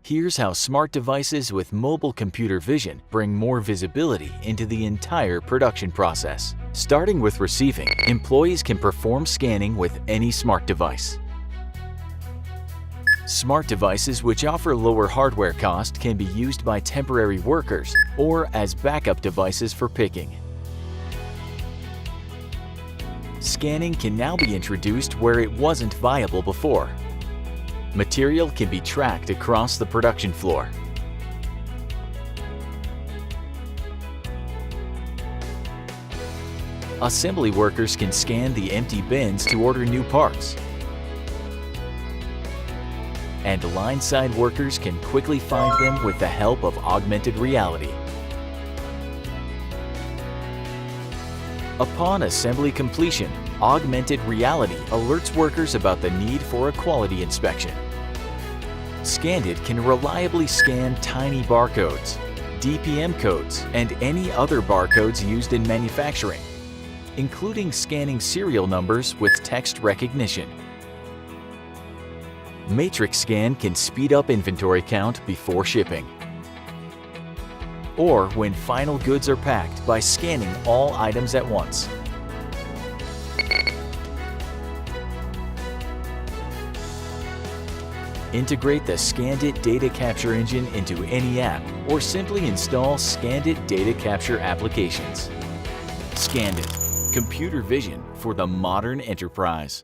Here's how smart devices with mobile computer vision bring more visibility into the entire production process. Starting with receiving, employees can perform scanning with any smart device. Smart devices which offer lower hardware cost can be used by temporary workers or as backup devices for picking. Scanning can now be introduced where it wasn't viable before. Material can be tracked across the production floor. Assembly workers can scan the empty bins to order new parts. And line-side workers can quickly find them with the help of augmented reality. Upon assembly completion, augmented reality alerts workers about the need for a quality inspection. ScanDit can reliably scan tiny barcodes, DPM codes, and any other barcodes used in manufacturing, including scanning serial numbers with text recognition. MatroScan can speed up inventory count before shipping, or when final goods are packed by scanning all items at once. Integrate the ScanDit data capture engine into any app, or simply install ScanDit data capture applications. ScanDit, computer vision for the modern enterprise.